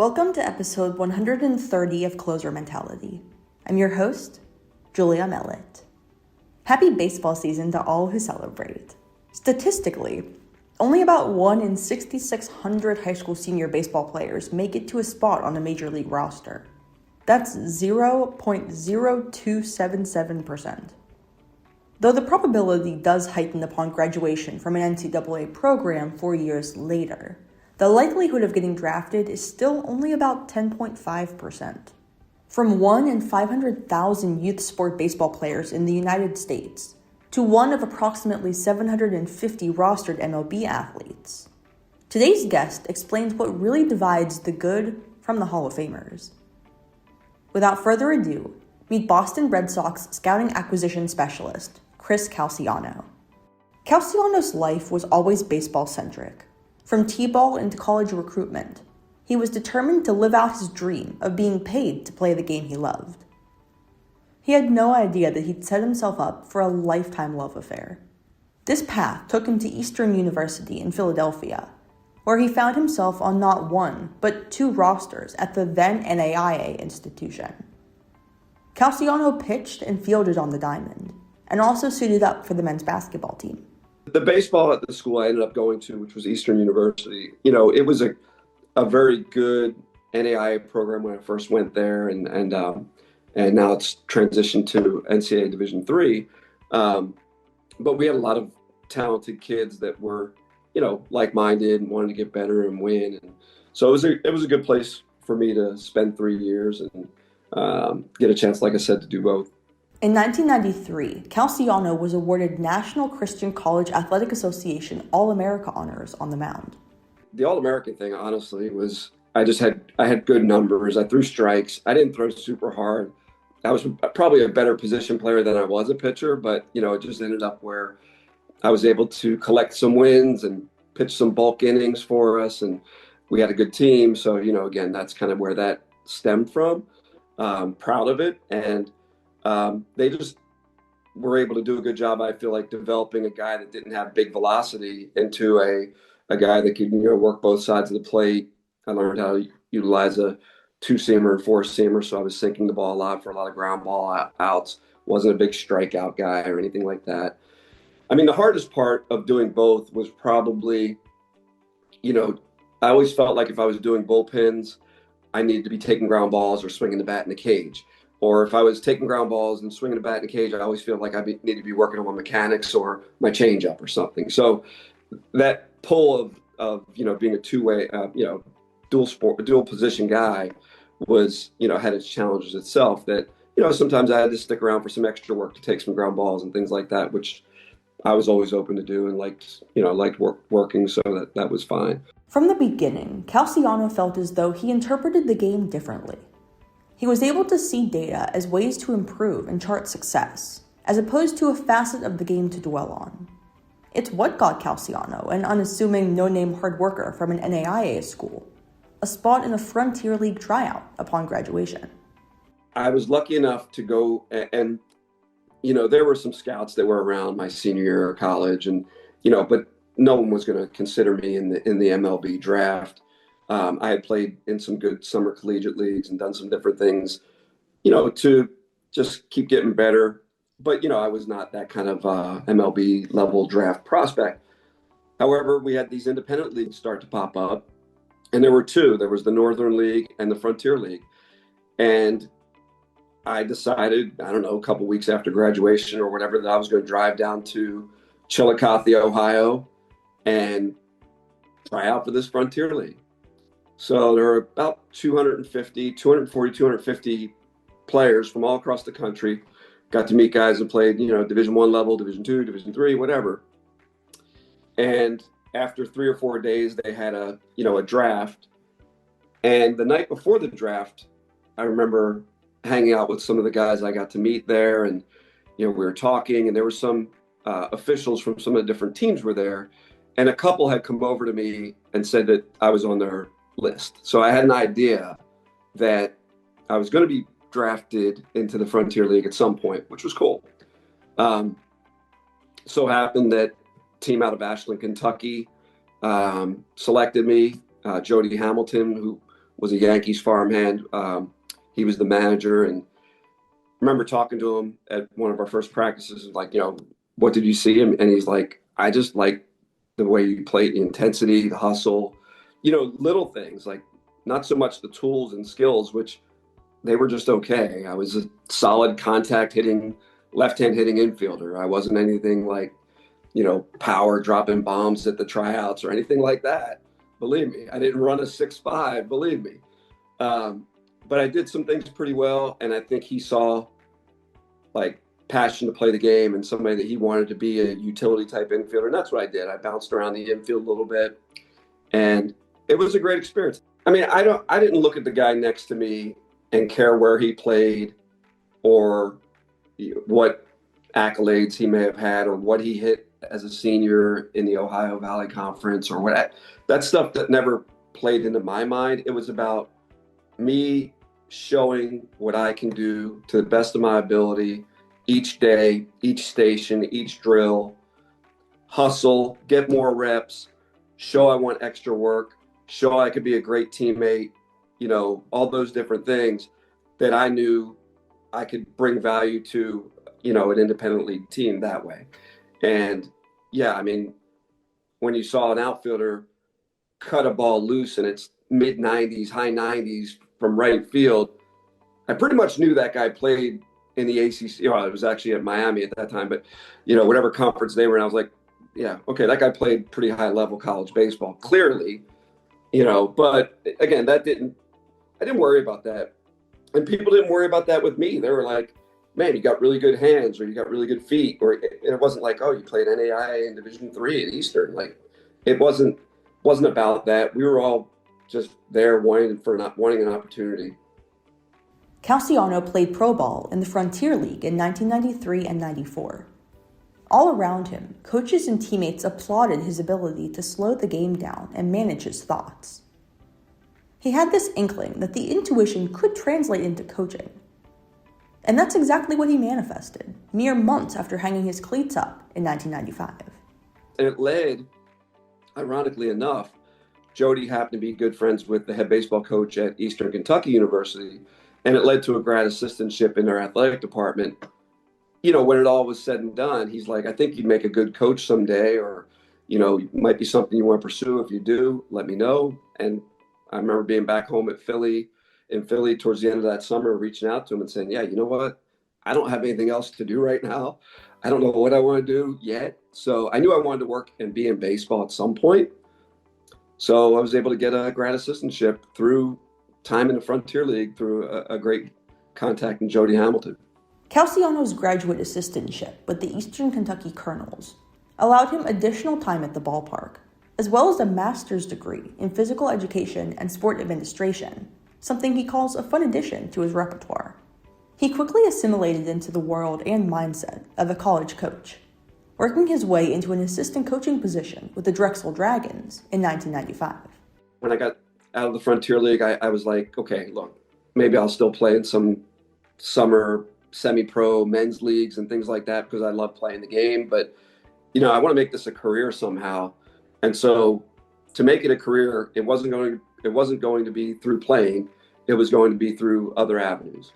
Welcome to episode 130 of Closer Mentality. I'm your host, Julia Mellett. Happy baseball season to all who celebrate. Statistically, only about 1 in 6,600 high school senior baseball players make it to a spot on a major league roster. That's 0.0277%. Though the probability does heighten upon graduation from an NCAA program 4 years later, the likelihood of getting drafted is still only about 10.5%. From 1 in 500,000 youth sport baseball players in the United States to one of approximately 750 rostered MLB athletes. Today's guest explains what really divides the good from the Hall of Famers. Without further ado, meet Boston Red Sox scouting acquisition specialist, Chris Calciano. Calciano's life was always baseball-centric. From T-ball into college recruitment, he was determined to live out his dream of being paid to play the game he loved. He had no idea that he'd set himself up for a lifetime love affair. This path took him to Eastern University in Philadelphia, where he found himself on not one, but 2 rosters at the then NAIA institution. Calciano pitched and fielded on the diamond, and also suited up for the men's basketball team. The baseball at the school I ended up going to, which was Eastern University, it was a very good NAIA program when I first went there, and now it's transitioned to NCAA Division III. But we had a lot of talented kids that were, like-minded and wanted to get better and win. And so it was a good place for me to spend 3 years and get a chance, like I said, to do both. In 1993, Calciano was awarded National Christian College Athletic Association All-America honors on the mound. The All-American thing, honestly, was I had good numbers. I threw strikes. I didn't throw super hard. I was probably a better position player than I was a pitcher, but it just ended up where I was able to collect some wins and pitch some bulk innings for us, and we had a good team. So again, that's kind of where that stemmed from. Proud of it, and they just were able to do a good job, I feel like, developing a guy that didn't have big velocity into a guy that could work both sides of the plate. I learned how to utilize a 2-seamer and 4-seamer, so I was sinking the ball a lot for a lot of ground ball outs. Wasn't a big strikeout guy or anything like that. I mean, the hardest part of doing both was probably, I always felt like if I was doing bullpens, I needed to be taking ground balls or swinging the bat in the cage. Or if I was taking ground balls and swinging the bat in the cage, I always feel like I need to be working on my mechanics or my changeup or something. So that pull of being a two-way, dual position guy was, had its challenges itself. That sometimes I had to stick around for some extra work to take some ground balls and things like that, which I was always open to do and liked working, so that was fine. From the beginning, Calciano felt as though he interpreted the game differently. He was able to see data as ways to improve and chart success, as opposed to a facet of the game to dwell on. It's what got Calciano, an unassuming no-name hard worker from an NAIA school, a spot in a Frontier League tryout upon graduation. I was lucky enough to go, and there were some scouts that were around my senior year of college, and but no one was going to consider me in the MLB draft. I had played in some good summer collegiate leagues and done some different things, to just keep getting better. But, I was not that kind of MLB level draft prospect. However, we had these independent leagues start to pop up, and there were 2. There was the Northern League and the Frontier League. And I decided, I don't know, a couple weeks after graduation or whatever, that I was going to drive down to Chillicothe, Ohio, and try out for this Frontier League. So there were about 250 players from all across the country. Got to meet guys that played, Division I level, Division II, Division III, whatever. And after 3 or 4 days, they had a draft. And the night before the draft, I remember hanging out with some of the guys I got to meet there, and we were talking, and there were some officials from some of the different teams were there, and a couple had come over to me and said that I was on their list. So I had an idea that I was going to be drafted into the Frontier League at some point, which was cool. So happened that team out of Ashland, Kentucky, selected me. Jody Hamilton, who was a Yankees farmhand. He was the manager, and I remember talking to him at one of our first practices, like, what did you see? And he's like, I just like the way you played, the intensity, the hustle, little things, like not so much the tools and skills, which they were just okay. I was a solid contact hitting, left-hand hitting infielder. I wasn't anything like, power dropping bombs at the tryouts or anything like that. Believe me, I didn't run a 6'5", believe me. But I did some things pretty well. And I think he saw like passion to play the game and somebody that he wanted to be a utility type infielder. And that's what I did. I bounced around the infield a little bit, and it was a great experience. I mean, I didn't look at the guy next to me and care where he played or what accolades he may have had or what he hit as a senior in the Ohio Valley Conference or what. That stuff that never played into my mind. It was about me showing what I can do to the best of my ability each day, each station, each drill, hustle, get more reps, show I want extra work, show I could be a great teammate, all those different things that I knew I could bring value to, an independent league team that way. And yeah, I mean, when you saw an outfielder cut a ball loose and it's mid 90s, high 90s from right field, I pretty much knew that guy played in the ACC. I was actually at Miami at that time, but whatever conference they were in, I was like, yeah, okay, that guy played pretty high level college baseball, clearly, but again, I didn't worry about that. And people didn't worry about that with me. They were like, man, you got really good hands, or you got really good feet, or it wasn't like, oh, you played NAIA in Division III at Eastern. Like, it wasn't about that. We were all just there wanting an opportunity. Calciano played pro ball in the Frontier League in 1993 and 94. All around him, coaches and teammates applauded his ability to slow the game down and manage his thoughts. He had this inkling that the intuition could translate into coaching. And that's exactly what he manifested, mere months after hanging his cleats up in 1995. And it led, ironically enough, Jody happened to be good friends with the head baseball coach at Eastern Kentucky University, and it led to a grad assistantship in their athletic department. When it all was said and done, he's like, I think you'd make a good coach someday, or, it might be something you want to pursue. If you do, let me know. And I remember being back home in Philly towards the end of that summer, reaching out to him and saying, yeah, you know what? I don't have anything else to do right now. I don't know what I want to do yet. So I knew I wanted to work and be in baseball at some point. So I was able to get a grad assistantship through time in the Frontier League through a great contact in Jody Hamilton. Calciano's graduate assistantship with the Eastern Kentucky Colonels allowed him additional time at the ballpark, as well as a master's degree in physical education and sport administration, something he calls a fun addition to his repertoire. He quickly assimilated into the world and mindset of a college coach, working his way into an assistant coaching position with the Drexel Dragons in 1995. When I got out of the Frontier League, I was like, okay, look, maybe I'll still play in some summer semi-pro men's leagues and things like that because I love playing the game. But, I want to make this a career somehow. And so to make it a career, it wasn't going to be through playing. It was going to be through other avenues.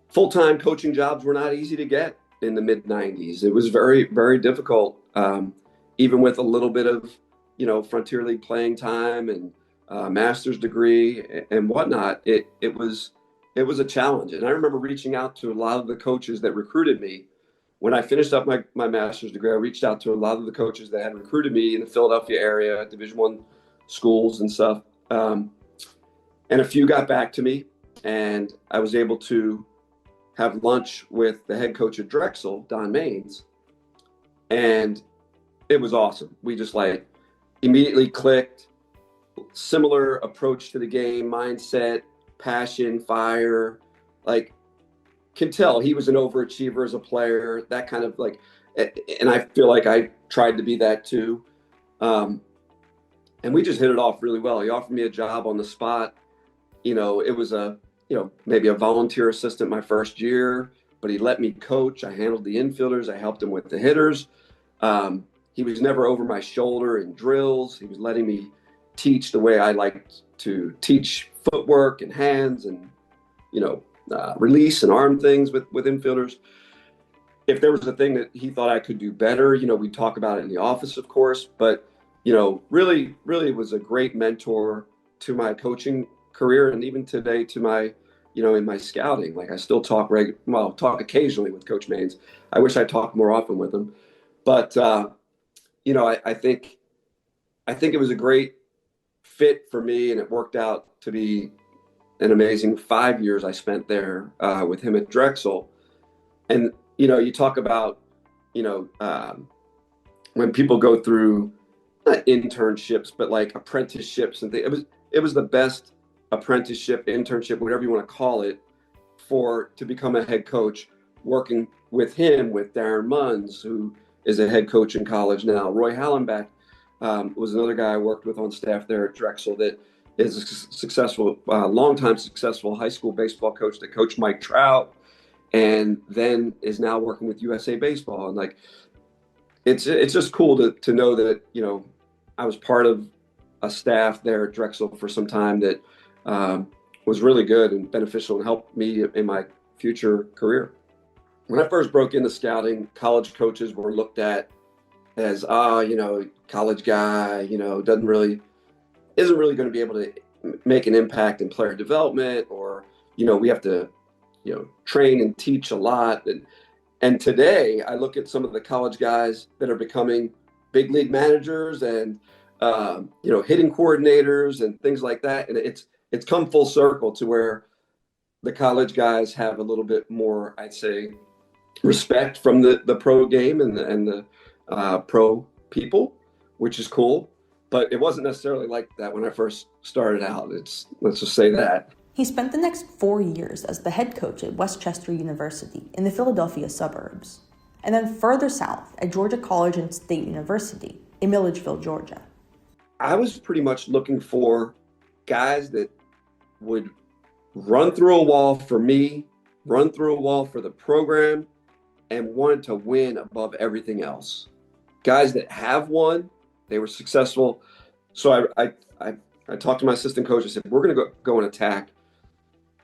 Full-time coaching jobs were not easy to get in the mid-90s. It was very, very difficult, even with a little bit of, Frontier League playing time and master's degree and whatnot. It was a challenge. And I remember reaching out to a lot of the coaches that recruited me. When I finished up my master's degree, I reached out to a lot of the coaches that had recruited me in the Philadelphia area, Division I schools and stuff. And a few got back to me, and I was able to have lunch with the head coach at Drexel, Don Maines, and it was awesome. We just immediately clicked. Similar approach to the game, mindset, passion, fire. Can tell he was an overachiever as a player. That kind of and I feel like I tried to be that too. And we just hit it off really well. He offered me a job on the spot. It was maybe a volunteer assistant my first year, but he let me coach. I handled the infielders. I helped him with the hitters. He was never over my shoulder in drills. He was letting me teach the way I liked to teach footwork and hands and, release and arm things with infielders. If there was a thing that he thought I could do better, we'd talk about it in the office, of course, but, really, really was a great mentor to my coaching career. And even today to my, in my scouting, like I still talk talk occasionally with Coach Maines. I wish I talked more often with him, but, I think it was a great fit for me, and it worked out to be an amazing 5 years I spent there with him at Drexel. And you talk about when people go through not internships, but like apprenticeships and things. It was the best apprenticeship, internship, whatever you want to call it, to become a head coach. Working with him, with Darren Munns, who is a head coach in college now. Roy Hallenbeck was another guy I worked with on staff there at Drexel that is a successful, longtime successful high school baseball coach that coached Mike Trout, and then is now working with USA Baseball. And like, it's just cool to know that, I was part of a staff there at Drexel for some time that was really good and beneficial and helped me in my future career. When I first broke into scouting, college coaches were looked at as, college guy, isn't really going to be able to make an impact in player development, or, we have to, train and teach a lot. And today I look at some of the college guys that are becoming big league managers and, hitting coordinators and things like that. And it's come full circle to where the college guys have a little bit more, I'd say, respect from the pro game and the pro people, which is cool. But it wasn't necessarily like that when I first started out. Let's just say that. He spent the next 4 years as the head coach at Westchester University in the Philadelphia suburbs, and then further south at Georgia College and State University in Milledgeville, Georgia. I was pretty much looking for guys that would run through a wall for me, run through a wall for the program, and wanted to win above everything else. Guys that have won, they were successful. So I talked to my assistant coach. I said, we're going to go and attack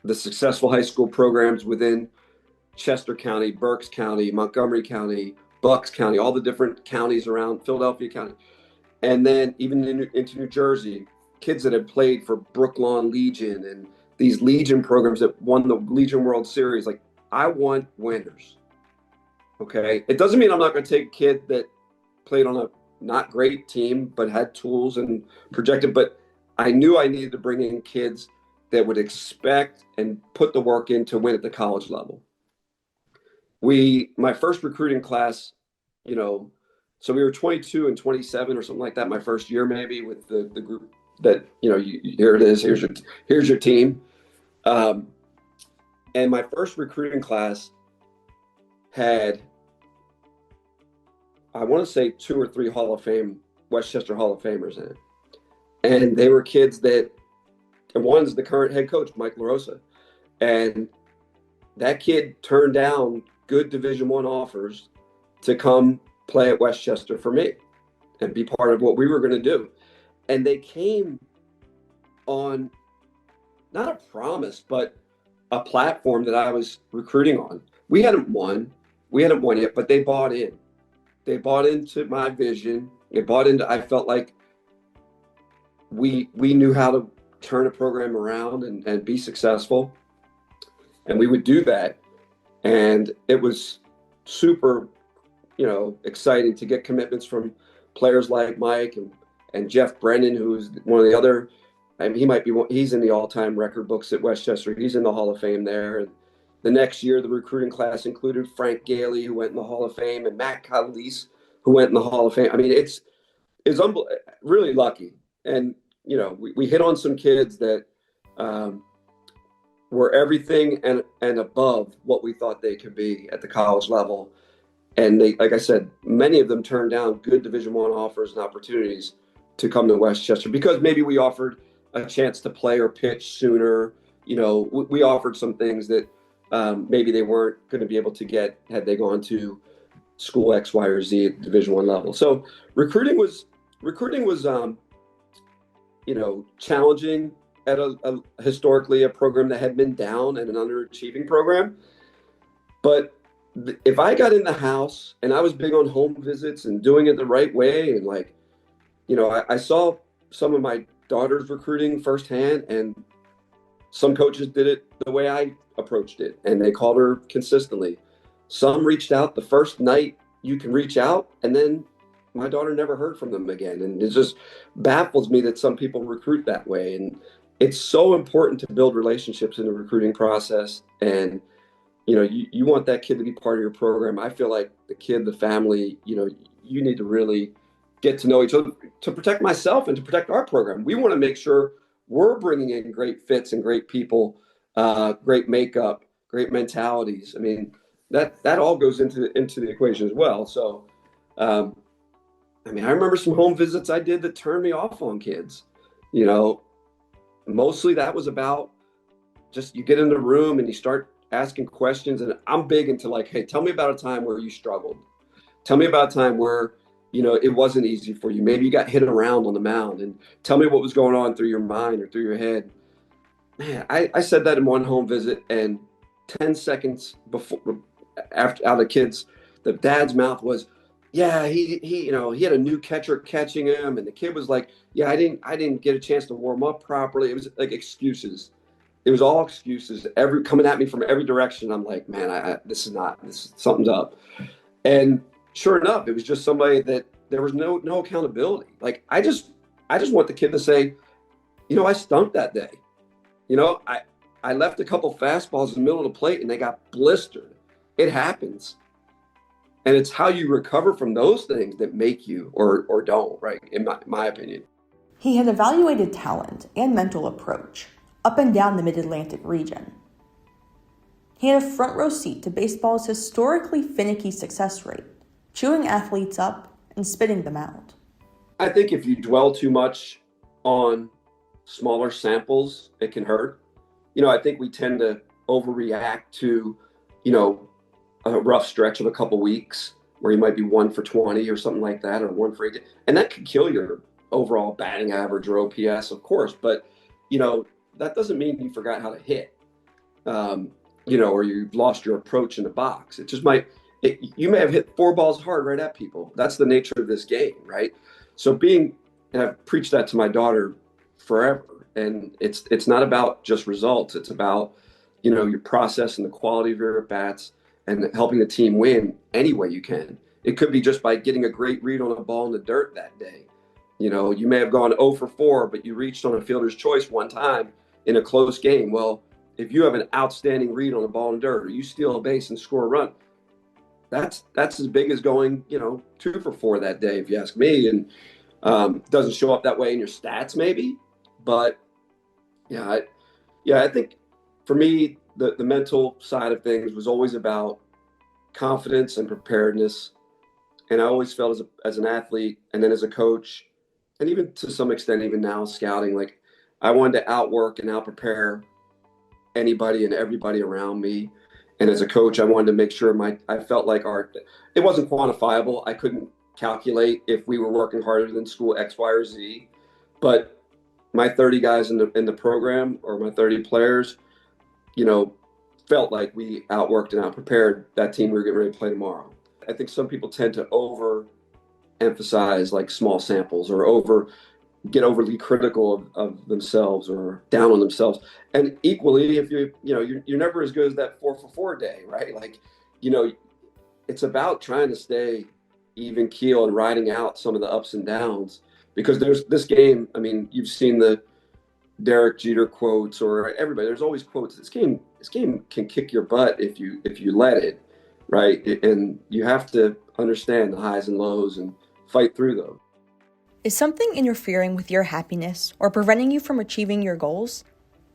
the successful high school programs within Chester County, Berks County, Montgomery County, Bucks County, all the different counties around Philadelphia County. And then even into New Jersey, kids that had played for Brooklawn Legion and these Legion programs that won the Legion World Series. Like, I want winners. Okay. It doesn't mean I'm not going to take a kid that played on a not great team, but had tools and projected. But I knew I needed to bring in kids that would expect and put the work in to win at the college level. My first recruiting class, so we were 22 and 27 or something like that my first year, maybe, with the group that, here it is, here's your team. And my first recruiting class had, I want to say 2 or 3 Westchester Hall of Famers in it. And they were kids that, and one's the current head coach, Mike LaRosa. And that kid turned down good Division I offers to come play at Westchester for me and be part of what we were going to do. And they came on not a promise, but a platform that I was recruiting on. We hadn't won yet, but they bought in. They bought into my vision. I felt like we knew how to turn a program around and be successful. And we would do that. And it was super, exciting to get commitments from players like Mike and Jeff Brennan, who's one of the other, he's in the all-time record books at Westchester. He's in the Hall of Fame there. And the next year, the recruiting class included Frank Gailey, who went in the Hall of Fame, and Matt Calise, who went in the Hall of Fame. I mean, it's really lucky. And, we hit on some kids that were everything and above what we thought they could be at the college level. And they, like I said, many of them turned down good Division I offers and opportunities to come to Westchester because maybe we offered a chance to play or pitch sooner. We offered some things that maybe they weren't going to be able to get had they gone to school X, Y, or Z at Division I level. So recruiting was challenging at historically a program that had been down and an underachieving program. But if I got in the house and I was big on home visits and doing it the right way, and I saw some of my daughter's recruiting firsthand, and some coaches did it the way I approached it, and they called her consistently. Some reached out the first night you can reach out, and then my daughter never heard from them again. And it just baffles me that some people recruit that way. And it's so important to build relationships in the recruiting process. And, you want that kid to be part of your program. I feel like the kid, the family, you need to really get to know each other to protect myself and to protect our program. We want to make sure we're bringing in great fits and great people, great makeup, great mentalities. I mean, that all goes into the equation as well. So, I remember some home visits I did that turned me off on kids. Mostly that was about just you get in the room and you start asking questions. And I'm big into hey, tell me about a time where you struggled. Tell me about a time where, it wasn't easy for you. Maybe you got hit around on the mound, and tell me what was going on through your mind or through your head. Man, I said that in one home visit, and 10 seconds after out of the dad's mouth was, yeah, he had a new catcher catching him, and the kid was like, yeah, I didn't get a chance to warm up properly. It was like excuses. It was all excuses, coming at me from every direction. I'm like, man, something's up. And sure enough, it was just somebody that there was no accountability. I just want the kid to say, I stumped that day. I left a couple fastballs in the middle of the plate and they got blistered. It happens. And it's how you recover from those things that make you or don't, right? In my opinion. He had evaluated talent and mental approach up and down the Mid-Atlantic region. He had a front row seat to baseball's historically finicky success rate, chewing athletes up and spitting them out. I think if you dwell too much on smaller samples, it can hurt. I think we tend to overreact to, a rough stretch of a couple weeks where you might be 1 for 20 or something like that, or 1 for 8. And that could kill your overall batting average or OPS, of course. But, that doesn't mean you forgot how to hit, or you've lost your approach in the box. It just you may have hit 4 balls hard right at people. That's the nature of this game, right? So and I've preached that to my daughter forever. And it's not about just results. It's about, your process and the quality of your at-bats and helping the team win any way you can. It could be just by getting a great read on a ball in the dirt that day. You may have gone 0 for 4, but you reached on a fielder's choice one time in a close game. Well, if you have an outstanding read on a ball in dirt, or you steal a base and score a run, that's as big as going, 2 for 4 that day, if you ask me. And doesn't show up that way in your stats, maybe. But I think for me, the mental side of things was always about confidence and preparedness. And I always felt as an athlete and then as a coach, and even to some extent, even now scouting, I wanted to outwork and outprepare anybody and everybody around me. And as a coach, I wanted to make sure I felt like it wasn't quantifiable. I couldn't calculate if we were working harder than school X, Y, or Z. But my 30 guys in the program, or my 30 players, felt like we outworked and outprepared that team we were getting ready to play tomorrow. I think some people tend to overemphasize small samples, or get overly critical of themselves or down on themselves. And equally, if you're never as good as that 4 for 4 day, right? It's about trying to stay even keel and riding out some of the ups and downs, because there's this game. I mean, you've seen the Derek Jeter quotes, or everybody. There's always quotes. This game can kick your butt if you let it, right? And you have to understand the highs and lows and fight through those. Is something interfering with your happiness or preventing you from achieving your goals?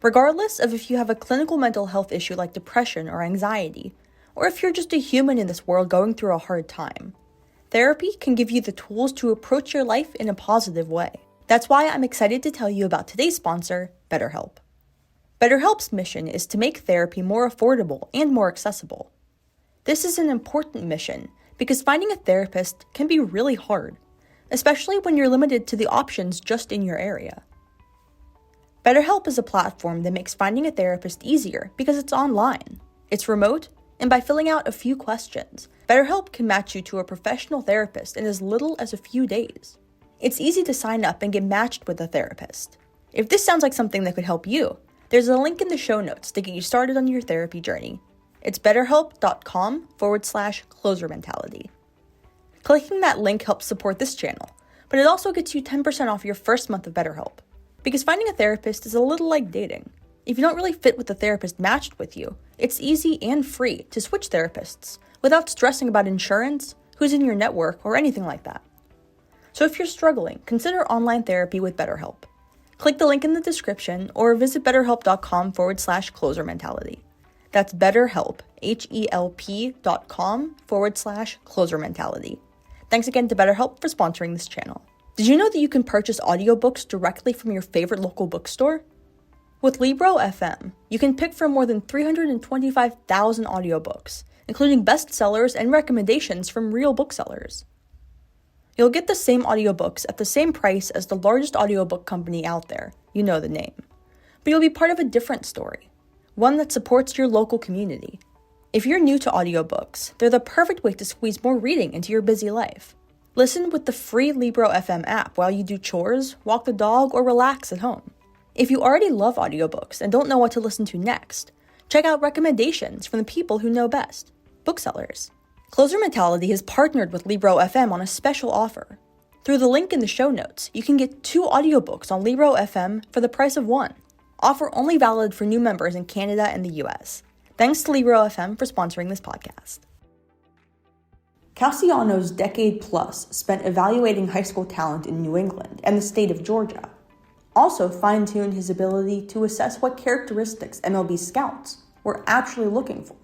Regardless of if you have a clinical mental health issue like depression or anxiety, or if you're just a human in this world going through a hard time, therapy can give you the tools to approach your life in a positive way. That's why I'm excited to tell you about today's sponsor, BetterHelp. BetterHelp's mission is to make therapy more affordable and more accessible. This is an important mission because finding a therapist can be really hard, especially when you're limited to the options just in your area. BetterHelp is a platform that makes finding a therapist easier because it's online, it's remote, and by filling out a few questions, BetterHelp can match you to a professional therapist in as little as a few days. It's easy to sign up and get matched with a therapist. If this sounds like something that could help you, there's a link in the show notes to get you started on your therapy journey. It's betterhelp.com/closer mentality. Clicking that link helps support this channel, but it also gets you 10% off your first month of BetterHelp. Because finding a therapist is a little like dating. If you don't really fit with the therapist matched with you, it's easy and free to switch therapists without stressing about insurance, who's in your network, or anything like that. So if you're struggling, consider online therapy with BetterHelp. Click the link in the description or visit betterhelp.com/closer mentality. That's BetterHelp, HELP.com/closer mentality. Thanks again to BetterHelp for sponsoring this channel. Did you know that you can purchase audiobooks directly from your favorite local bookstore? With Libro FM, you can pick from more than 325,000 audiobooks, including bestsellers and recommendations from real booksellers. You'll get the same audiobooks at the same price as the largest audiobook company out there, you know the name. But you'll be part of a different story, one that supports your local community. If you're new to audiobooks, they're the perfect way to squeeze more reading into your busy life. Listen with the free Libro FM app while you do chores, walk the dog, or relax at home. If you already love audiobooks and don't know what to listen to next, check out recommendations from the people who know best, booksellers. Closer Mentality has partnered with Libro FM on a special offer. Through the link in the show notes, you can get 2 audiobooks on Libro FM for the price of 1. Offer only valid for new members in Canada and the US. Thanks to Libro FM for sponsoring this podcast. Calciano's decade plus spent evaluating high school talent in New England and the state of Georgia. Also fine-tuned his ability to assess what characteristics MLB scouts were actually looking for.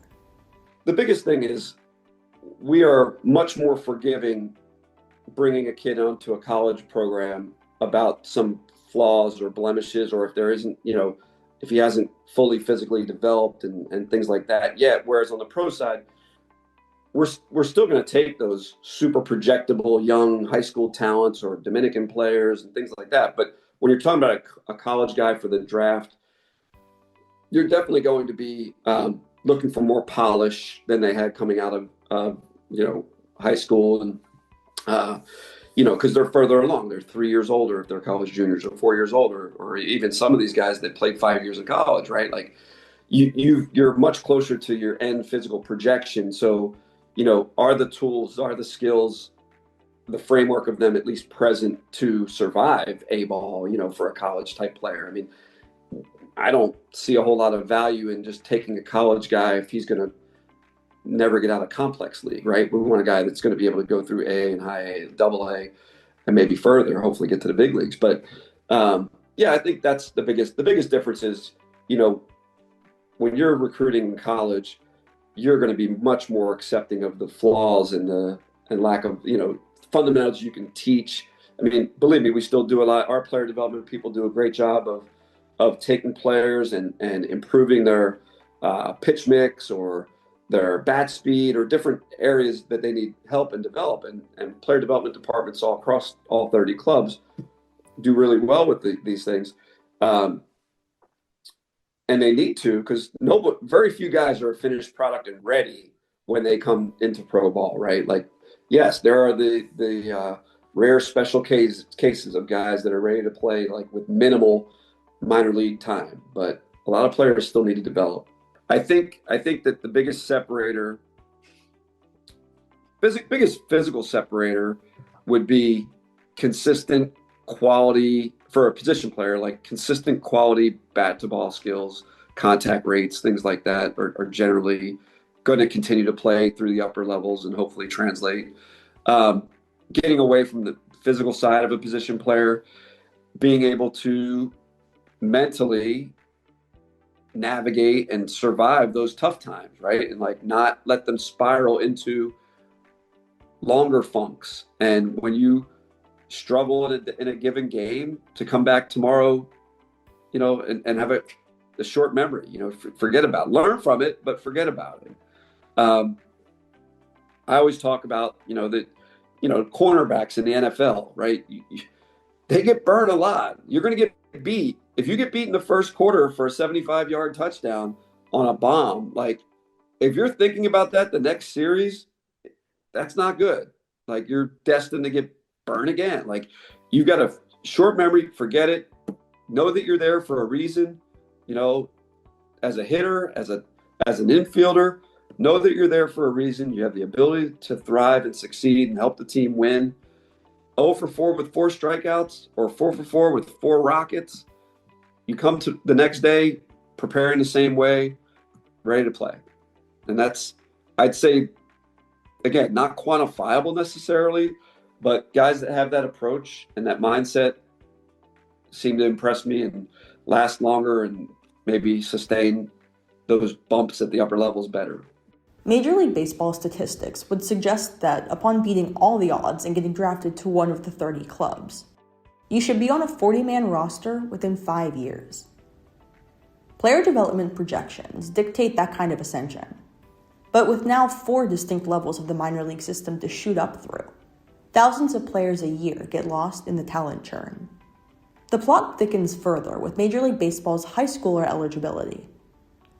The biggest thing is we are much more forgiving bringing a kid onto a college program about some flaws or blemishes, or if there isn't, if he hasn't fully physically developed and things like that yet. Whereas on the pro side, we're still going to take those super projectable young high school talents or Dominican players and things like that. But when you're talking about a college guy for the draft, you're definitely going to be looking for more polish than they had coming out of high school, and because they're further along. They're 3 years older if they're college juniors, or 4 years older, or even some of these guys that played 5 years in college, right? Like you're much closer to your end physical projection. So, are the tools, are the skills, the framework of them at least present to survive a ball, for a college type player? I mean, I don't see a whole lot of value in just taking a college guy if he's going to never get out of complex league, right? We want a guy that's going to be able to go through A and high A, double A, and maybe further, hopefully get to the big leagues. But I think that's the biggest difference is, when you're recruiting in college, you're going to be much more accepting of the flaws and lack of, fundamentals you can teach. I mean, believe me, we still do a lot. Our player development people do a great job of taking players and improving their pitch mix or their bat speed or different areas that they need help and develop. And player development departments all across all 30 clubs do really well with these things. And they need to, because very few guys are a finished product and ready when they come into pro ball, right? Like, yes, there are the rare special cases of guys that are ready to play like with minimal minor league time, but a lot of players still need to develop. I think that the biggest physical separator would be consistent quality for a position player, like consistent quality bat to ball skills, contact rates, things like that are generally going to continue to play through the upper levels and hopefully translate. Getting away from the physical side of a position player, being able to mentally navigate and survive those tough times, right? And like not let them spiral into longer funks. And when you struggle in a given game, to come back tomorrow, and have a short memory, forget about it. Learn from it, but forget about it. I always talk about, that, cornerbacks in the NFL, right? They get burned a lot. You're going to get beat, if you get beat in the first quarter for a 75-yard touchdown on a bomb, like if you're thinking about that the next series, that's not good. Like you're destined to get burned again. Like you got a short memory, forget it. Know that you're there for a reason, you know, as a hitter, as an infielder, know that you're there for a reason. You have the ability to thrive and succeed and help the team win. 0 for 4 with 4 strikeouts or 4 for 4 with 4 rockets. You come to the next day preparing the same way, ready to play. And that's, I'd say, again, not quantifiable necessarily, but guys that have that approach and that mindset seem to impress me and last longer and maybe sustain those bumps at the upper levels better. Major League Baseball statistics would suggest that upon beating all the odds and getting drafted to one of the 30 clubs, you should be on a 40-man roster within 5 years. Player development projections dictate that kind of ascension, but with now 4 distinct levels of the minor league system to shoot up through, thousands of players a year get lost in the talent churn. The plot thickens further with Major League Baseball's high schooler eligibility.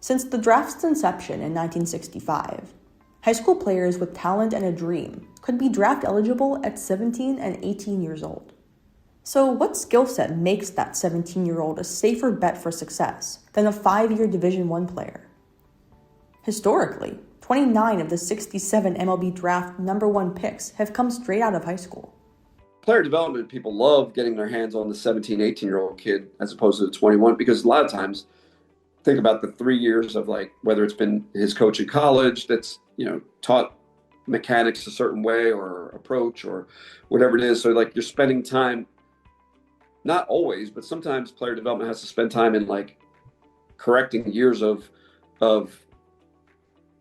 Since the draft's inception in 1965, high school players with talent and a dream could be draft eligible at 17 and 18 years old. So what skill set makes that 17-year-old a safer bet for success than a 5-year Division I player? Historically, 29 of the 67 MLB draft number 1 picks have come straight out of high school. Player development, people love getting their hands on the 17, 18-year-old kid as opposed to the 21, because a lot of times, think about the 3 years of like, whether it's been his coach in college that's, taught mechanics a certain way or approach or whatever it is. So like you're spending time, not always, but sometimes player development has to spend time in like correcting years of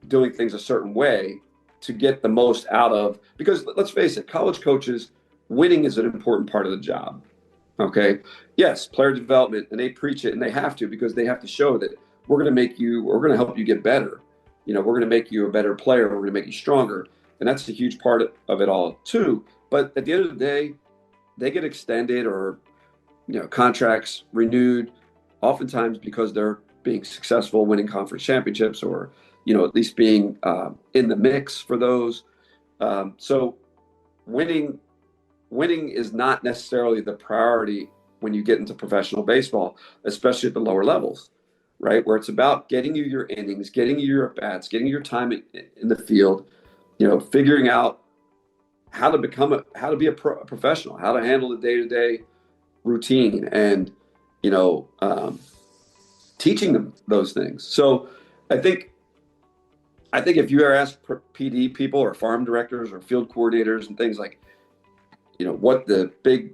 doing things a certain way to get the most out of, because let's face it, college coaches, winning is an important part of the job. Okay. Yes, player development, and they preach it, and they have to, because they have to show that we're going to help you get better. We're going to make you a better player. We're going to make you stronger. And that's a huge part of it all too. But at the end of the day, they get extended or, contracts renewed, oftentimes because they're being successful, winning conference championships, or, at least being in the mix for those. So winning is not necessarily the priority when you get into professional baseball, especially at the lower levels, right? Where it's about getting you your innings, getting you your at-bats, getting your time in the field, figuring out how to be a professional, how to handle the day-to-day routine, and, teaching them those things. So I think if you ever ask PD people or farm directors or field coordinators and things like, what the big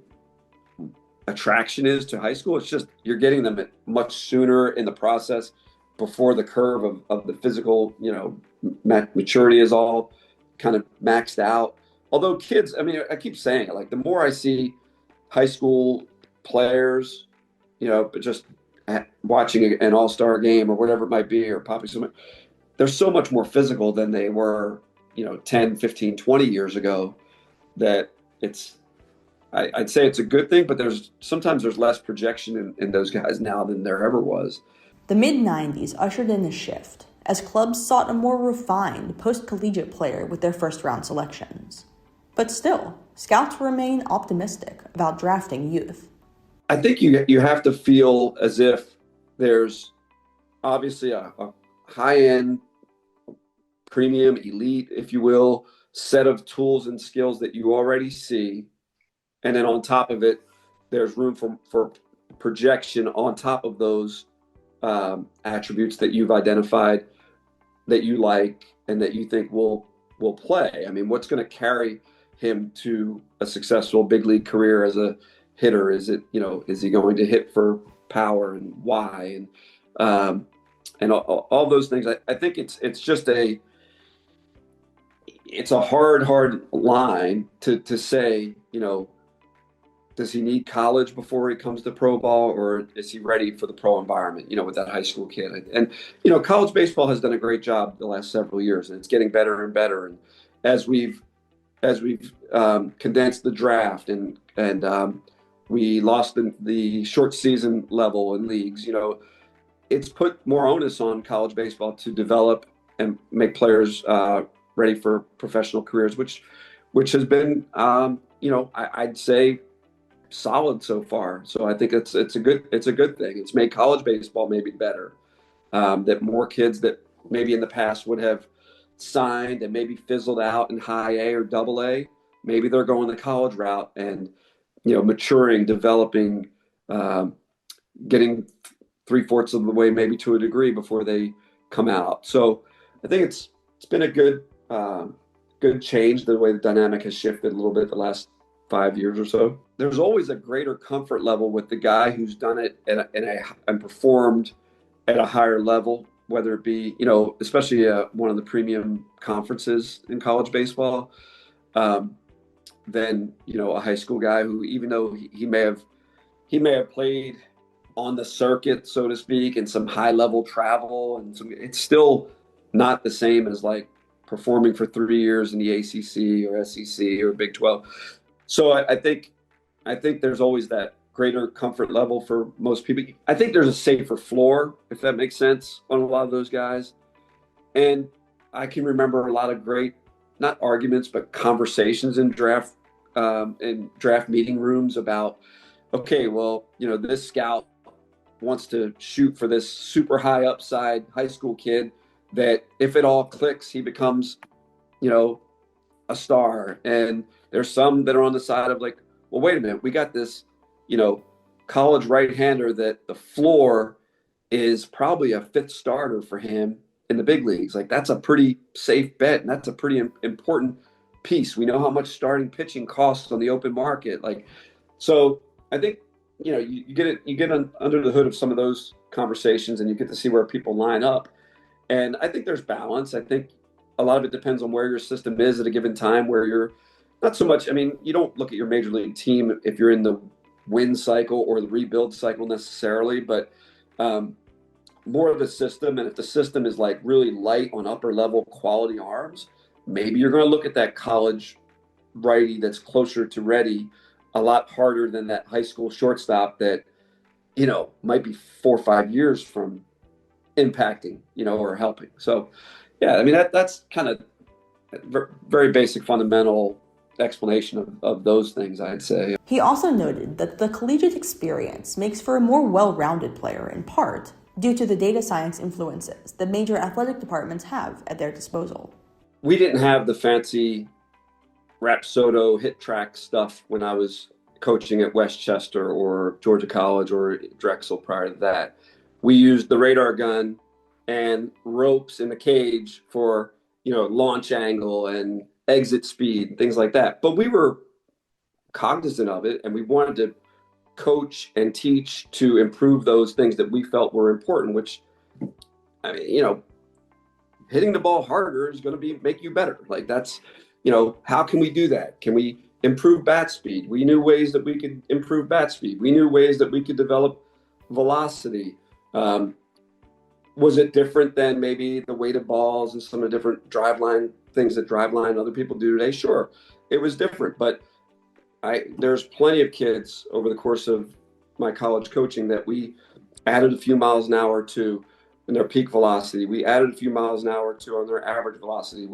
attraction is to high school, it's just you're getting them much sooner in the process, before the curve of the physical, maturity is all kind of maxed out. Although kids, I keep saying it, like the more I see high school players, but just watching an all-star game or whatever it might be, or popping something, they're so much more physical than they were, 10, 15, 20 years ago, that I'd say it's a good thing, but sometimes there's less projection in those guys now than there ever was. The mid-90s ushered in a shift as clubs sought a more refined post-collegiate player with their first-round selections. But still, scouts remain optimistic about drafting youth. I think you have to feel as if there's obviously a high-end, premium, elite, if you will, set of tools and skills that you already see. And then on top of it, there's room for projection on top of those attributes that you've identified, that you like, and that you think will play. What's going to carry him to a successful big league career as a hitter? Is he going to hit for power, and why, and all those things? I think it's just it's a hard line to say, does he need college before he comes to pro ball, or is he ready for the pro environment, with that high school kid? And, college baseball has done a great job the last several years, and it's getting better and better. And as we've condensed the draft and We lost the short season level in leagues. It's put more onus on college baseball to develop and make players ready for professional careers, which has been, I'd say, solid so far. So I think it's a good thing. It's made college baseball maybe better. That more kids that maybe in the past would have signed and maybe fizzled out in high A or double A, maybe they're going the college route and maturing, developing, getting three-fourths of the way maybe to a degree before they come out. So I think it's been a good change, the way the dynamic has shifted a little bit the last 5 years or so. There's always a greater comfort level with the guy who's done it and performed at a higher level, whether it be, especially one of the premium conferences in college baseball, than, a high school guy who, even though he may have played on the circuit, so to speak, and some high level travel, and it's still not the same as like performing for 3 years in the ACC or SEC or Big 12. So I think there's always that greater comfort level for most people. I think there's a safer floor, if that makes sense, on a lot of those guys. And I can remember a lot of great, not arguments, but conversations in draft meeting rooms about, okay, well, this scout wants to shoot for this super high upside high school kid that if it all clicks, he becomes, a star. And there's some that are on the side of like, well, wait a minute, we got this, college right-hander that the floor is probably a fifth starter for him in the big leagues. Like, that's a pretty safe bet, and that's a pretty important piece. We know how much starting pitching costs on the open market. Like, so I think, you get under the hood of some of those conversations, and you get to see where people line up. And I think there's balance. I think a lot of it depends on where your system is at a given time, where you're not so much, you don't look at your major league team if you're in the win cycle or the rebuild cycle necessarily, but more of a system. And if the system is like really light on upper level quality arms, maybe you're going to look at that college righty that's closer to ready a lot harder than that high school shortstop that, might be 4 or 5 years from impacting, or helping. So, yeah, that's kind of very basic, fundamental explanation of those things, I'd say. He also noted that the collegiate experience makes for a more well-rounded player, in part due to the data science influences that major athletic departments have at their disposal. We didn't have the fancy Rapsodo hit track stuff when I was coaching at Westchester or Georgia College or Drexel prior to that. We used the radar gun and ropes in the cage for, launch angle and exit speed, things like that. But we were cognizant of it, and we wanted to coach and teach to improve those things that we felt were important, which, hitting the ball harder is going to make you better. Like, that's, how can we do that? Can we improve bat speed? We knew ways that we could improve bat speed. We knew ways that we could develop velocity. Was it different than maybe the weighted balls and some of the different driveline things that driveline other people do today? Sure, it was different, but there's plenty of kids over the course of my college coaching that we added a few miles an hour to in their peak velocity. We added a few miles an hour to on their average velocity.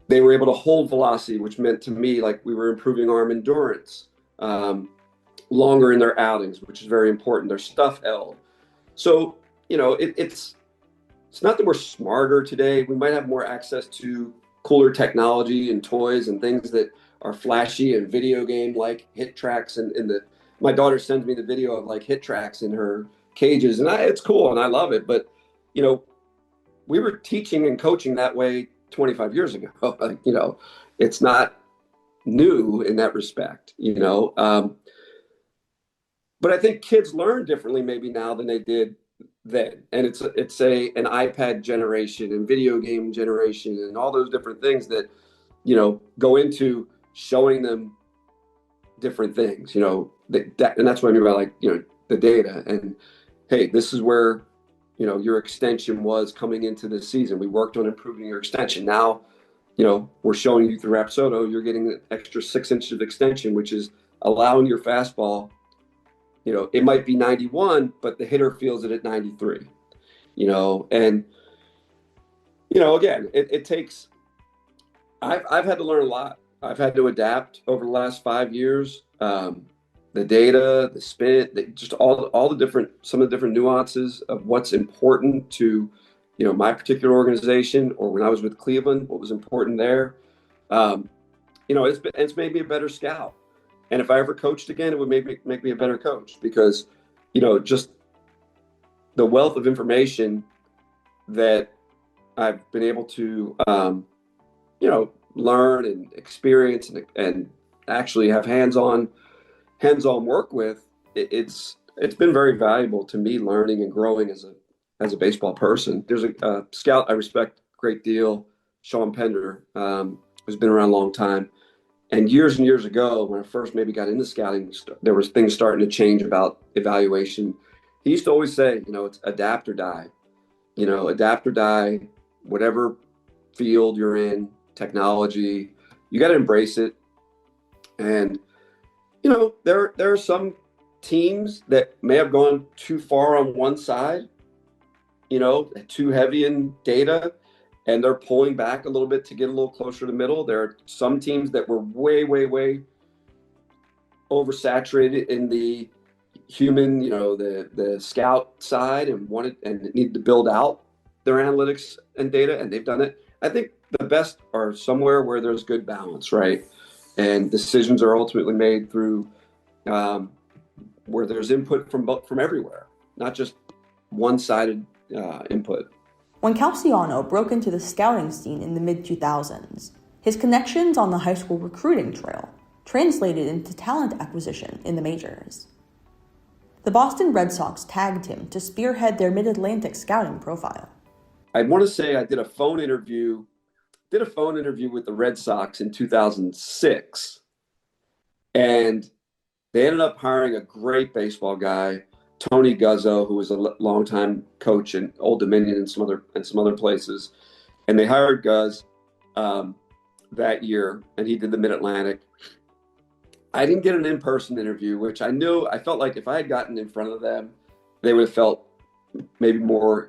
They were able to hold velocity, which meant to me like we were improving arm endurance, longer in their outings, which is very important. Their stuff held. So, it's not that we're smarter today. We might have more access to cooler technology and toys and things that are flashy and video game like hit tracks. And my daughter sends me the video of like hit tracks in her cages, and it's cool and I love it. But, we were teaching and coaching that way 25 years ago. Like, it's not new in that respect, but I think kids learn differently maybe now than they did then. And it's an iPad generation and video game generation and all those different things that, go into showing them different things, and that's what I mean by like, the data. And hey, this is where, your extension was coming into this season. We worked on improving your extension. Now, we're showing you through Rapsodo, you're getting an extra 6 inches of extension, which is allowing your fastball it might be 91, but the hitter feels it at 93, and, again, it takes, I've had to learn a lot. I've had to adapt over the last 5 years. The data, the spin, just all the different, some of the different nuances of what's important to, my particular organization, or when I was with Cleveland, what was important there. It's made me a better scout. And if I ever coached again, it would make me a better coach because, just the wealth of information that I've been able to, learn and experience and actually have hands-on work with. It's been very valuable to me learning and growing as a baseball person. There's a scout I respect a great deal, Sean Pender, who's been around a long time. And years ago, when I first maybe got into scouting, there was things starting to change about evaluation. He used to always say, it's adapt or die. Adapt or die, whatever field you're in, technology, you got to embrace it. And, there are some teams that may have gone too far on one side, too heavy in data, and they're pulling back a little bit to get a little closer to the middle. There are some teams that were way, way, way oversaturated in the human, the scout side and needed to build out their analytics and data, and they've done it. I think the best are somewhere where there's good balance, right? And decisions are ultimately made through where there's input from everywhere, not just one-sided input. When Calciano broke into the scouting scene in the mid-2000s, his connections on the high school recruiting trail translated into talent acquisition in the majors. The Boston Red Sox tagged him to spearhead their Mid-Atlantic scouting profile. I want to say I did a phone interview with the Red Sox in 2006, and they ended up hiring a great baseball guy, Tony Guzzo, who was a longtime coach in Old Dominion and some other places, and they hired Guz that year, and he did the Mid-Atlantic. I didn't get an in-person interview, which I felt like if I had gotten in front of them, they would have felt maybe more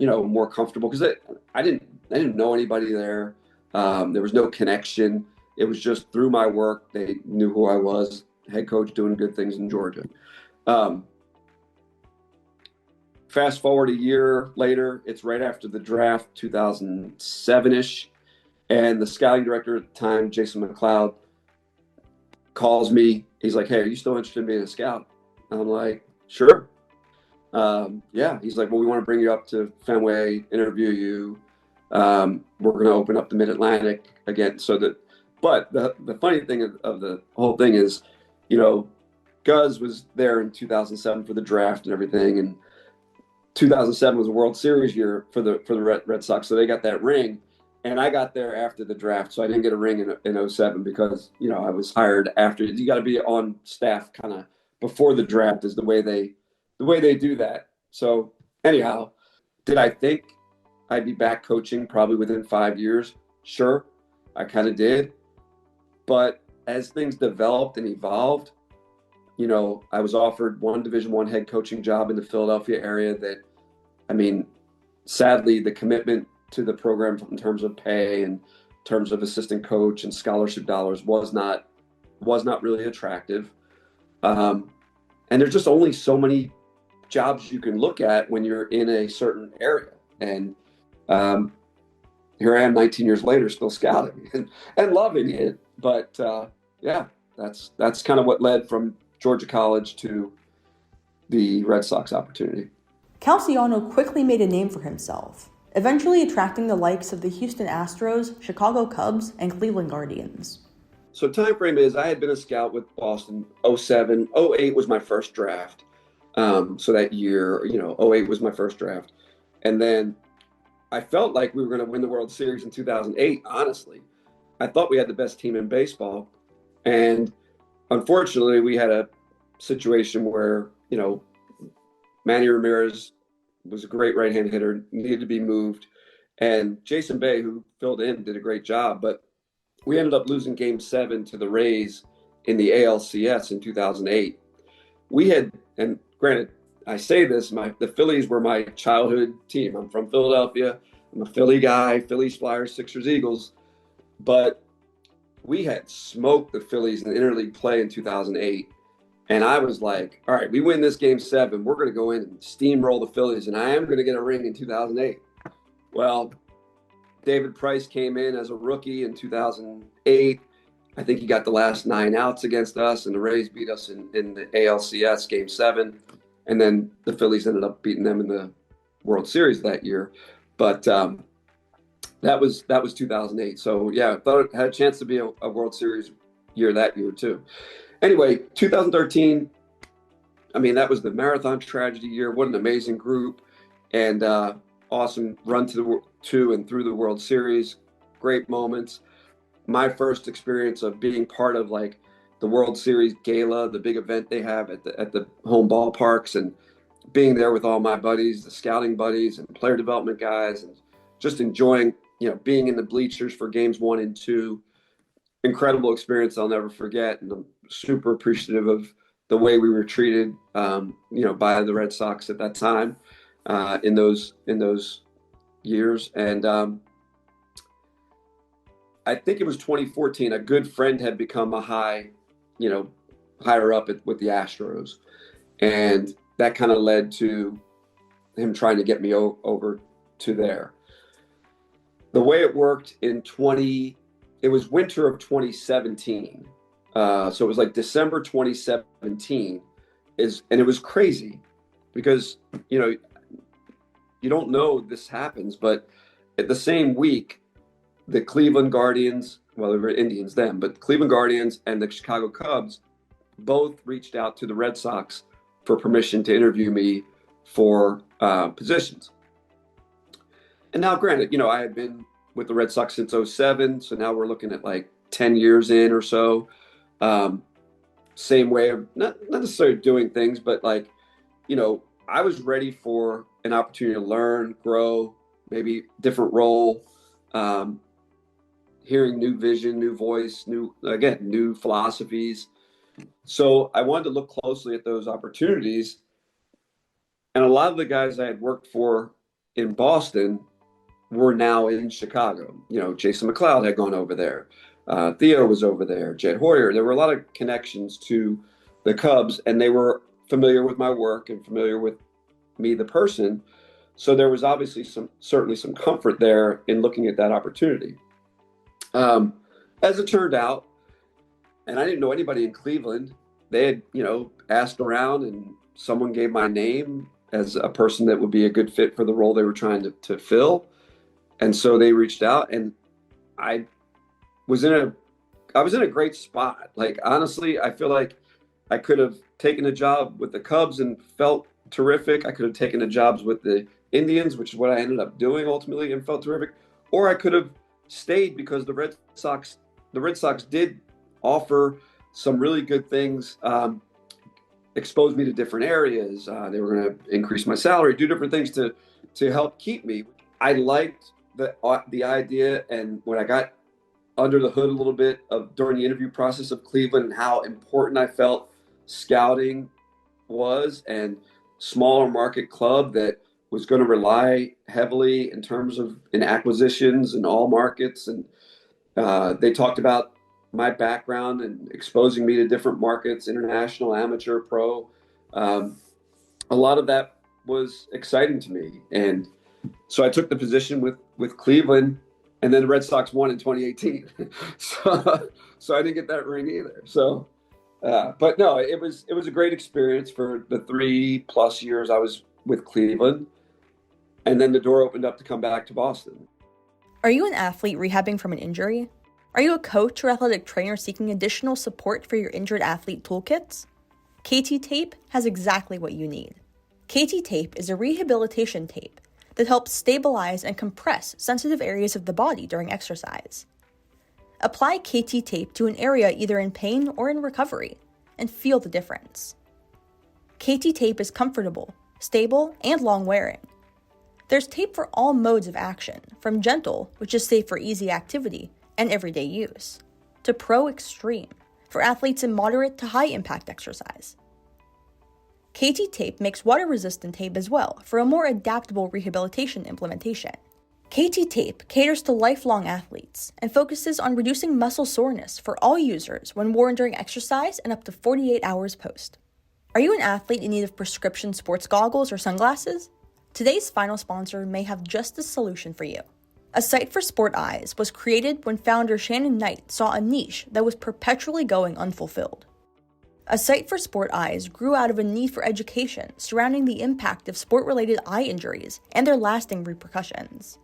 comfortable because I didn't know anybody there. There was no connection. It was just through my work. They knew who I was, head coach doing good things in Georgia. Fast forward a year later, it's right after the draft, 2007-ish, and the scouting director at the time, Jason McLeod, calls me. He's like, "Hey, are you still interested in being a scout?" I'm like, "Sure." Yeah. He's like, "Well, we want to bring you up to Fenway, interview you. We're going to open up the Mid-Atlantic again." But the funny thing of the whole thing is, Guz was there in 2007 for the draft and everything, and 2007 was a World Series year for the Red Sox, so they got that ring. And I got there after the draft, so I didn't get a ring in 07 because, I was hired after. You got to be on staff kind of before the draft is the way they do that. So anyhow, did I think I'd be back coaching probably within 5 years? Sure, I kind of did. But as things developed and evolved, I was offered one Division I head coaching job in the Philadelphia area that, sadly, the commitment to the program in terms of pay and in terms of assistant coach and scholarship dollars was not really attractive. And there's just only so many jobs you can look at when you're in a certain area. And here I am 19 years later, still scouting and loving it. But that's kind of what led from Georgia College to the Red Sox opportunity. Calciano quickly made a name for himself, eventually attracting the likes of the Houston Astros, Chicago Cubs, and Cleveland Guardians. So time frame is I had been a scout with Boston 07, 08 was my first draft. So that year, 08 was my first draft. And then I felt like we were going to win the World Series in 2008, honestly. I thought we had the best team in baseball. And unfortunately, we had a situation where, Manny Ramirez was a great right-hand hitter, needed to be moved. And Jason Bay, who filled in, did a great job. But we ended up losing Game 7 to the Rays in the ALCS in 2008. We had and granted, I say this, the Phillies were my childhood team. I'm from Philadelphia. I'm a Philly guy, Phillies, Flyers, Sixers, Eagles. But we had smoked the Phillies in the interleague play in 2008. And I was like, all right, we win this game 7. We're going to go in and steamroll the Phillies, and I am going to get a ring in 2008. Well, David Price came in as a rookie in 2008. I think he got the last 9 outs against us, and the Rays beat us in the ALCS Game 7. And then the Phillies ended up beating them in the World Series that year. But that was 2008. So, yeah, I thought it had a chance to be a World Series year that year, too. Anyway, 2013, I mean, that was the marathon tragedy year. What an amazing group, and awesome run to and through the World Series. Great moments. My first experience of being part of like the World Series gala, the big event they have at the home ballparks, and being there with all my buddies, the scouting buddies and player development guys, and just enjoying, being in the bleachers for games 1 and 2. Incredible experience I'll never forget, and I'm super appreciative of the way we were treated, by the Red Sox at that time, in those years. And I think it was 2014. A good friend had become a higher up with the Astros, and that kind of led to him trying to get me over to there. The way it worked it was winter of 2017. So it was like December 2017 and it was crazy because, you don't know this happens, but at the same week, the Cleveland Guardians, well, they were Indians then, but Cleveland Guardians and the Chicago Cubs both reached out to the Red Sox for permission to interview me for positions. And now, granted, I had been with the Red Sox since 2007, so now we're looking at like 10 years in or so. Same way of not necessarily doing things, but like, I was ready for an opportunity to learn, grow, maybe different role, hearing new vision, new voice, new philosophies. So I wanted to look closely at those opportunities. And a lot of the guys I had worked for in Boston were now in Chicago. Jason McLeod had gone over there. Theo was over there. Jed Hoyer. There were a lot of connections to the Cubs, and they were familiar with my work and familiar with me, the person. So there was obviously certainly some comfort there in looking at that opportunity. As it turned out, and I didn't know anybody in Cleveland, they had, asked around, and someone gave my name as a person that would be a good fit for the role they were trying to fill. And so they reached out, and I was in a great spot. Like, honestly, I feel like I could have taken a job with the Cubs and felt terrific. I could have taken the jobs with the Indians, which is what I ended up doing ultimately, and felt terrific. Or I could have stayed because the Red Sox did offer some really good things, exposed me to different areas. They were going to increase my salary, do different things to help keep me. I liked the idea, and when I got under the hood a little bit during the interview process of Cleveland and how important I felt scouting was, and smaller market club that was going to rely heavily in acquisitions in all markets. And they talked about my background and exposing me to different markets, international, amateur, pro. A lot of that was exciting to me. And so I took the position with Cleveland, and then the Red Sox won in 2018. so I didn't get that ring either. So, but no, it was a great experience for the 3+ years I was with Cleveland. And then the door opened up to come back to Boston. Are you an athlete rehabbing from an injury? Are you a coach or athletic trainer seeking additional support for your injured athlete toolkits? KT Tape has exactly what you need. KT Tape is a rehabilitation tape that helps stabilize and compress sensitive areas of the body during exercise. Apply KT Tape to an area either in pain or in recovery, and feel the difference. KT Tape is comfortable, stable, and long-wearing. There's tape for all modes of action, from gentle, which is safe for easy activity and everyday use, to pro extreme, for athletes in moderate to high-impact exercise. KT Tape makes water-resistant tape as well for a more adaptable rehabilitation implementation. KT Tape caters to lifelong athletes and focuses on reducing muscle soreness for all users when worn during exercise and up to 48 hours post. Are you an athlete in need of prescription sports goggles or sunglasses? Today's final sponsor may have just the solution for you. A Site for Sport Eyes was created when founder Shannon Knight saw a niche that was perpetually going unfulfilled. A Site for Sport Eyes grew out of a need for education surrounding the impact of sport-related eye injuries and their lasting repercussions.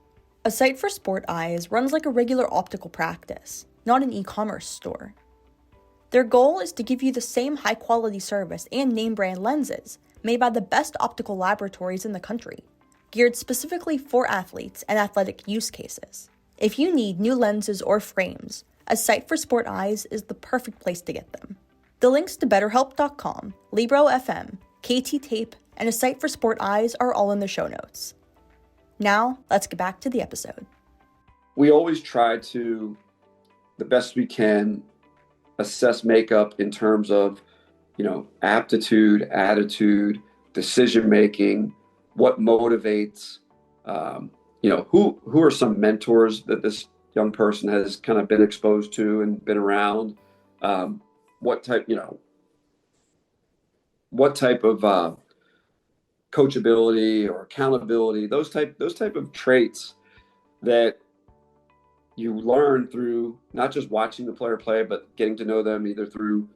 A Site for Sport Eyes runs like a regular optical practice, not an e-commerce store. Their goal is to give you the same high-quality service and name-brand lenses made by the best optical laboratories in the country, geared specifically for athletes and athletic use cases. If you need new lenses or frames, A Site for Sport Eyes is the perfect place to get them. The links to BetterHelp.com, Libro FM, KT Tape, and A Site for Sport Eyes are all in the show notes. Now, let's get back to the episode. We always try to, the best we can, assess makeup in terms of, aptitude, attitude, decision-making, what motivates, who are some mentors that this young person has kind of been exposed to and been around, what type of coachability or accountability, those type of traits that you learn through not just watching the player play, but getting to know them either through,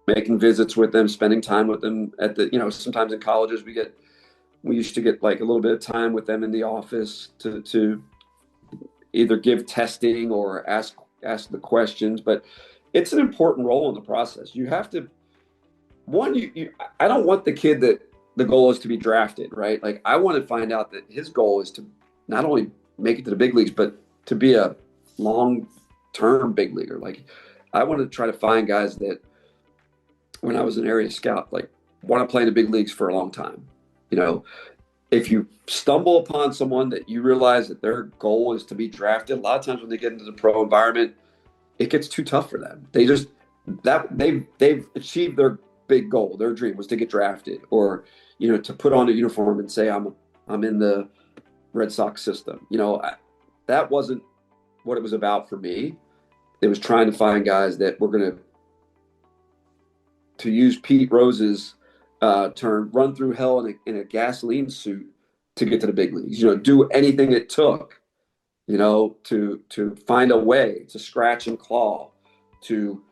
making visits with them, spending time with them at the, sometimes in colleges we used to get like a little bit of time with them in the office to either give testing or ask the questions. But it's an important role in the process. You have to, I don't want the kid that the goal is to be drafted, right? Like I want to find out that his goal is to not only make it to the big leagues, but to be a long-term big leaguer. Like I want to try to find guys that when I was an area scout, like want to play in the big leagues for a long time. If you stumble upon someone that you realize that their goal is to be drafted, a lot of times when they get into the pro environment, it gets too tough for them. They've achieved their big goal. Their dream was to get drafted or, to put on a uniform and say, I'm in the Red Sox system. That wasn't what it was about for me. It was trying to find guys that were going to use Pete Rose's term, run through hell in a gasoline suit to get to the big leagues. Do anything it took, to find a way to scratch and claw, to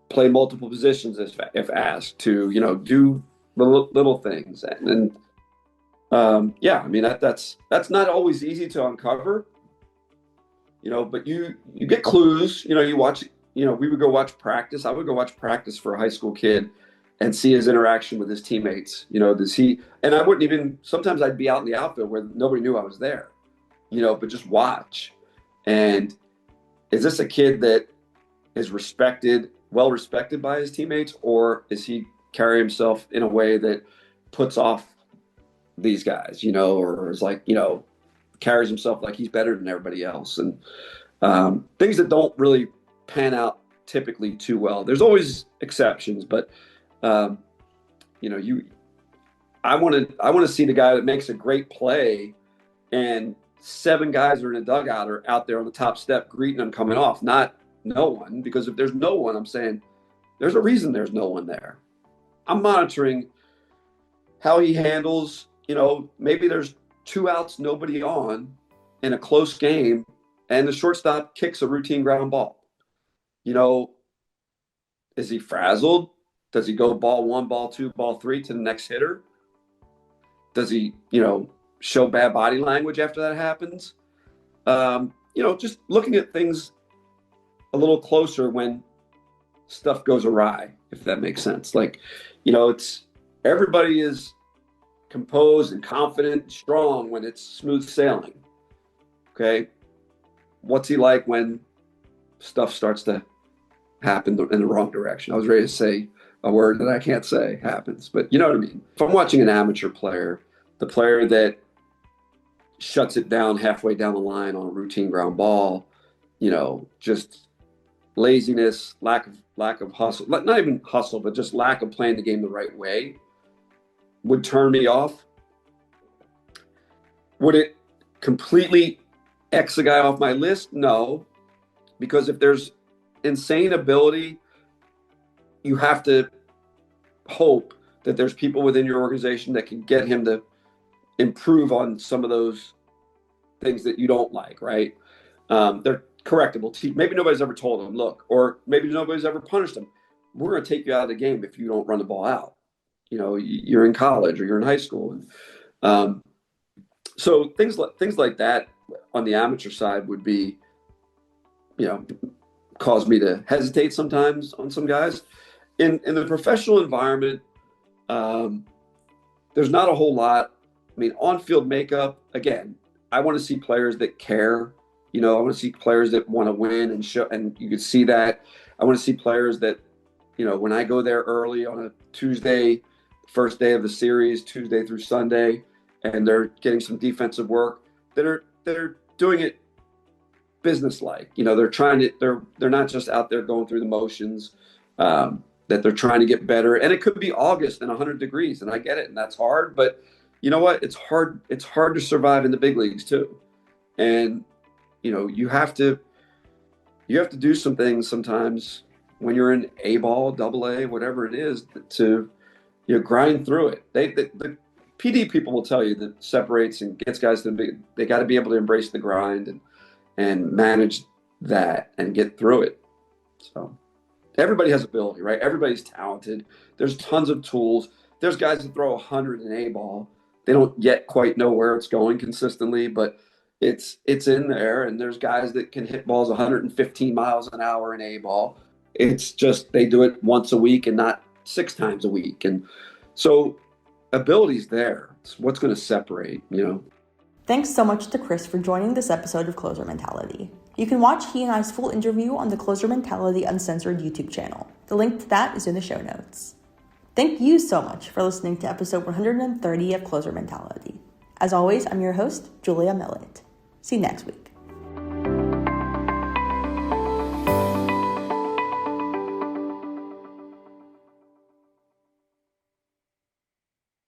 play multiple positions if asked, to do little things. And that's not always easy to uncover. But you get clues. You watch. We would go watch practice. I would go watch practice for a high school kid and see his interaction with his teammates. Does he? And I wouldn't even. Sometimes I'd be out in the outfield where nobody knew I was there. But just watch. And is this a kid that is well respected by his teammates, or is he carry himself in a way that puts off these guys? Or is like carries himself like he's better than everybody else, and things that don't really pan out typically too well. There's always exceptions, but I want to see the guy that makes a great play and 7 guys are in a dugout or out there on the top step greeting him coming off, not no one. Because if there's no one, I'm saying there's a reason there's no one there. I'm monitoring how he handles, maybe there's 2 outs, nobody on in a close game, and the shortstop kicks a routine ground ball. Is he frazzled? Does he go ball 1, ball 2, ball 3 to the next hitter? Does he, show bad body language after that happens? Just looking at things a little closer when stuff goes awry, if that makes sense. Like, it's everybody is composed and confident, and strong when it's smooth sailing. Okay. What's he like when stuff starts to happen in the wrong direction? I was ready to say a word that I can't say happens, but you know what I mean? If I'm watching an amateur player, the player that shuts it down halfway down the line on a routine ground ball, just laziness, lack of hustle, not even hustle, but just lack of playing the game the right way. would turn me off. Would it completely X a guy off my list? No, because if there's insane ability, you have to hope that there's people within your organization that can get him to improve on some of those things that you don't like, right? They're correctable. Maybe nobody's ever told him, look, or maybe nobody's ever punished him. We're going to take you out of the game if you don't run the ball out. You know, you're in college or you're in high school. So things like that on the amateur side would be, you know, cause me to hesitate sometimes on some guys. In the professional environment, there's not a whole lot. I mean, on-field makeup, again, I want to see players that care. You know, I want to see players that want to win and show, and you can see that. I want to see players that, you know, when I go there early on a Tuesday, first day of the series, Tuesday through Sunday, and they're getting some defensive work, that are doing it business-like. You know, they're not just out there going through the motions, that they're trying to get better. And it could be August and 100 degrees, and I get it, and that's hard. But you know what? It's hard to survive in the big leagues too. And you know, you have to do some things sometimes when you're in A ball, double A, whatever it is, to, you know, grind through it. The PD people will tell you that separates and gets guys they got to be able to embrace the grind and manage that and get through it. So everybody has ability, right? Everybody's talented. There's tons of tools. There's guys that throw 100 in A ball. They don't yet quite know where it's going consistently, but it's in there. And there's guys that can hit balls 115 miles an hour in A ball. It's just they do it once a week and not 6 times a week. And so ability's there. It's what's going to separate, you know. Thanks so much to Chris for joining this episode of Closer Mentality. You can watch he and I's full interview on the Closer Mentality Uncensored YouTube channel. The link to that is in the show notes. Thank you so much for listening to episode 130 of Closer Mentality. As always, I'm your host, Julia Millett. See you next week.